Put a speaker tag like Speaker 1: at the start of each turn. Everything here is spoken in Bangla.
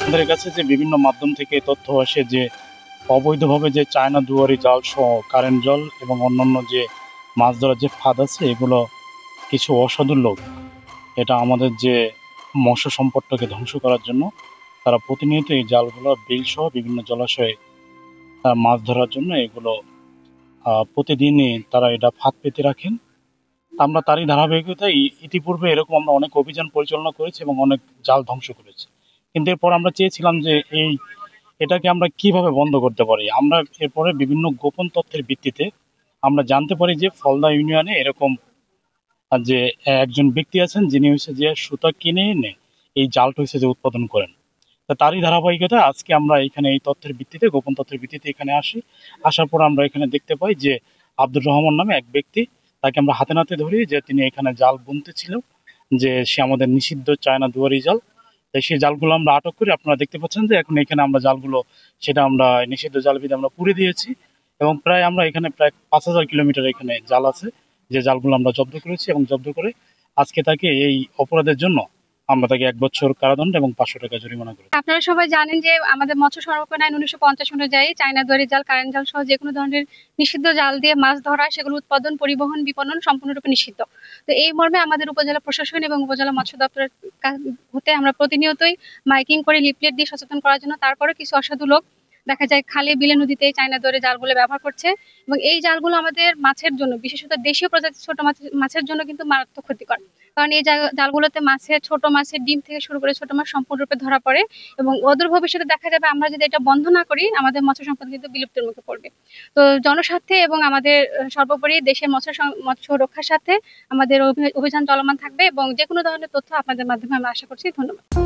Speaker 1: আমাদের কাছে যে বিভিন্ন মাধ্যম থেকে তথ্য আসে যে অবৈধভাবে যে চায়না দুয়ারি জাল সহ কারেন্ট জাল এবং অন্যান্য যে মাছ ধরার যে ফাঁদ আছে এগুলো কিছু অসাধু লোক এটা আমাদের যে মৎস্য সম্পদটাকে ধ্বংস করার জন্য তারা প্রতিনিয়ত এই জালগুলো বিল সহ বিভিন্ন জলাশয়ে মাছ ধরার জন্য এগুলো প্রতিদিনই তারা এটা ফাঁদ পেতে রাখেন। আমরা তারই ধারাবাহিকতায় ইতিপূর্বে এরকম আমরা অনেক অভিযান পরিচালনা করেছি এবং অনেক জাল ধ্বংস করেছি। কিন্তু এরপর আমরা চেয়েছিলাম যে এটাকে আমরা কিভাবে বন্ধ করতে পারি। আমরা এরপরে বিভিন্ন গোপন তথ্যের ভিত্তিতে আমরা জানতে পারি যে ফলদা ইউনিয়নে এরকম যে একজন ব্যক্তি আছেন যিনি হচ্ছে যে সুতা কিনে এনে এই জালটা হচ্ছে যে উৎপাদন করেন। তা তারই ধারাবাহিকতা আজকে আমরা এখানে এই তথ্যের ভিত্তিতে গোপন তথ্যের ভিত্তিতে এখানে আসি। আসার পর আমরা এখানে দেখতে পাই যে আব্দুর রহমান নামে এক ব্যক্তি, তাকে আমরা হাতে নাতে ধরি যে তিনি এখানে জাল বুনতেছিল, যে সে আমাদের নিষিদ্ধ চায়না দুয়ারি জাল। তাই সেই জালগুলো আমরা আটক করি। আপনারা দেখতে পাচ্ছেন যে এখন এখানে আমরা জালগুলো সেটা আমরা নিষিদ্ধ জাল বিধে আমরা পুড়ে দিয়েছি এবং আমরা এখানে প্রায় 5,000 কিলোমিটার এখানে জাল আছে যে জালগুলো আমরা জব্দ করেছি এবং জব্দ করে আজকে তাকে এই অপরাধের জন্য আমরা তাকে 1 বছর কারাদণ্ড এবং 500 টাকা জরিমানা করি।
Speaker 2: আপনারা সবাই জানেন যে আমাদের মৎস্য সংরক্ষণ আইন 1950 অনুযায়ী চায়না দুয়ারি জাল, কারেন্ট জাল সহ যে কোনো ধরনের নিষিদ্ধ জাল দিয়ে মাছ ধরা, সেগুলো উৎপাদন, পরিবহন, বিপণন সম্পূর্ণরূপে নিষিদ্ধ। তো এই মর্মে আমাদের উপজেলা প্রশাসন এবং উপজেলা মৎস্য দপ্তরের হতে আমরা প্রতিনিয়তই মাইকিং করে, লিফলেট দিয়ে সচেতন করার জন্য। তারপরে কিছু অসাধু লোক দেখা যায় খালে, বিলে, নদীতে চায়না দুয়ারি জালগুলো ব্যবহার করছে এবং এই জালগুলো আমাদের মাছের জন্য, বিশেষত দেশীয় প্রজাতির ছোট মাছের জন্য কিন্তু মারাত্মক ক্ষতিকর। কারণ এই জালগুলোতে ছোট মাছের ডিম থেকে শুরু করে ছোট মাছ সম্পূর্ণরূপে ধরা পড়ে এবং অদূর ভবিষ্যতে দেখা যাবে আমরা যদি এটা বন্ধ না করি আমাদের মৎস্য সম্পদ কিন্তু বিলুপ্তির মুখে পড়বে। তো জনস্বার্থে এবং আমাদের সর্বোপরি দেশের মৎস্য রক্ষার সাথে আমাদের অভিযান চলমান থাকবে এবং যে কোনো ধরনের তথ্য আপনাদের মাধ্যমে আমরা আশা করছি। ধন্যবাদ।